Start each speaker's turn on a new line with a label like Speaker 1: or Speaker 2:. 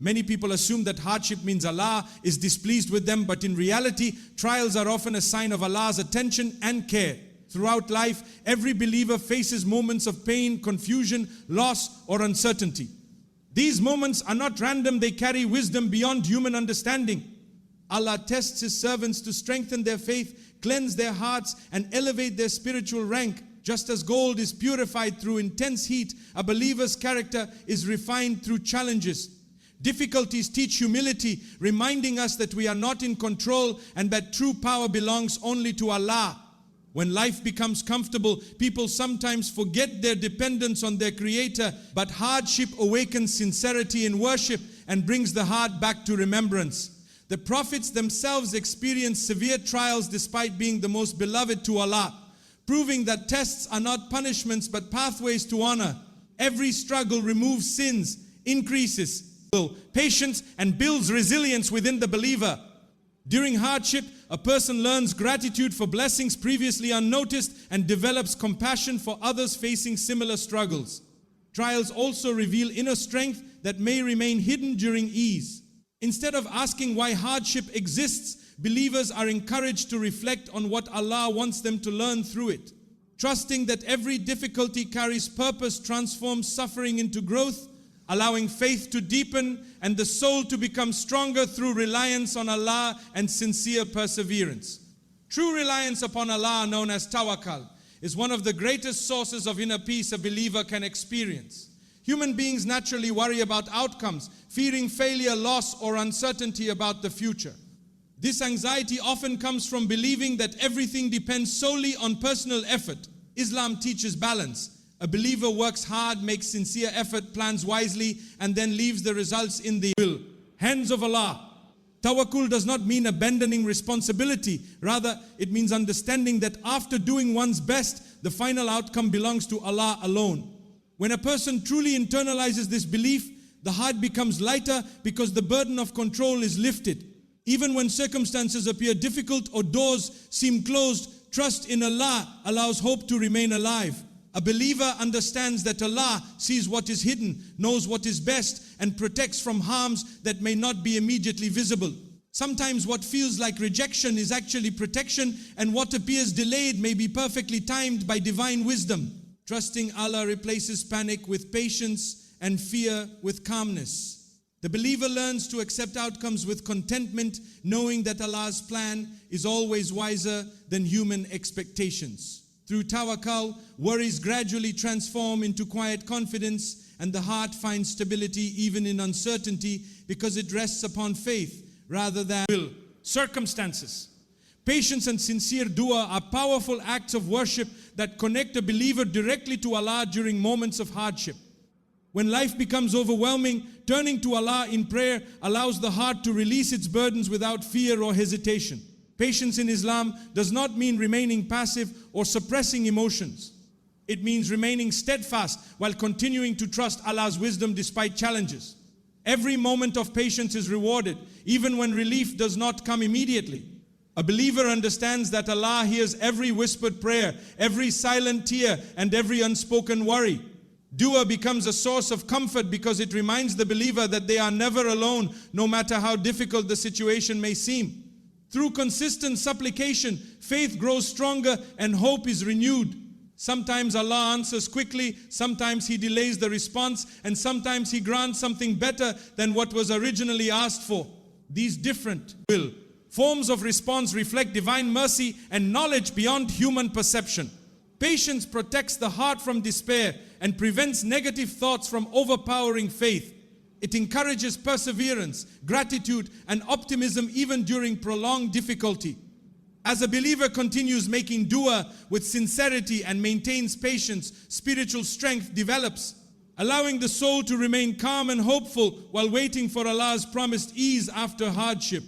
Speaker 1: Many people assume that hardship means Allah is displeased with them, but in reality, trials are often a sign of Allah's attention and care. Throughout life, every believer faces moments of pain, confusion, loss, or uncertainty. These moments are not random, they carry wisdom beyond human understanding. Allah tests His servants to strengthen their faith, cleanse their hearts, and elevate their spiritual rank. Just as gold is purified through intense heat, a believer's character is refined through challenges. Difficulties teach humility, reminding us that we are not in control and that true power belongs only to Allah. When life becomes comfortable, people sometimes forget their dependence on their Creator, but hardship awakens sincerity in worship and brings the heart back to remembrance. The prophets themselves experienced severe trials despite being the most beloved to Allah, proving that tests are not punishments but pathways to honor. Every struggle removes sins, increases patience, and builds resilience within the believer. During hardship, a person learns gratitude for blessings previously unnoticed and develops compassion for others facing similar struggles. Trials also reveal inner strength that may remain hidden during ease. Instead of asking why hardship exists, believers are encouraged to reflect on what Allah wants them to learn through it. Trusting that every difficulty carries purpose transforms suffering into growth, allowing faith to deepen and the soul to become stronger through reliance on Allah and sincere perseverance. True reliance upon Allah, known as Tawakkul, is one of the greatest sources of inner peace a believer can experience. Human beings naturally worry about outcomes, fearing failure, loss, or uncertainty about the future. This anxiety often comes from believing that everything depends solely on personal effort. Islam teaches balance. A believer works hard, makes sincere effort, plans wisely, and then leaves the results in the hands of Allah. Tawakkul does not mean abandoning responsibility. Rather, it means understanding that after doing one's best, the final outcome belongs to Allah alone. When a person truly internalizes this belief, the heart becomes lighter because the burden of control is lifted. Even when circumstances appear difficult or doors seem closed, trust in Allah allows hope to remain alive. A believer understands that Allah sees what is hidden, knows what is best, and protects from harms that may not be immediately visible. Sometimes what feels like rejection is actually protection, and what appears delayed may be perfectly timed by divine wisdom. Trusting Allah replaces panic with patience and fear with calmness. The believer learns to accept outcomes with contentment, knowing that Allah's plan is always wiser than human expectations. Through tawakkul, worries gradually transform into quiet confidence, and the heart finds stability even in uncertainty because it rests upon faith rather than circumstances. Patience and sincere dua are powerful acts of worship that connect a believer directly to Allah during moments of hardship. When life becomes overwhelming, turning to Allah in prayer allows the heart to release its burdens without fear or hesitation. Patience in Islam does not mean remaining passive or suppressing emotions. It means remaining steadfast while continuing to trust Allah's wisdom despite challenges. Every moment of patience is rewarded, even when relief does not come immediately. A believer understands that Allah hears every whispered prayer, every silent tear, and every unspoken worry. Dua becomes a source of comfort because it reminds the believer that they are never alone, no matter how difficult the situation may seem. Through consistent supplication, faith grows stronger and hope is renewed. Sometimes Allah answers quickly, sometimes He delays the response, and sometimes He grants something better than what was originally asked for. These different forms of response reflect divine mercy and knowledge beyond human perception. Patience protects the heart from despair and prevents negative thoughts from overpowering faith. It encourages perseverance, gratitude, and optimism even during prolonged difficulty. As a believer continues making dua with sincerity and maintains patience, spiritual strength develops, allowing the soul to remain calm and hopeful while waiting for Allah's promised ease after hardship.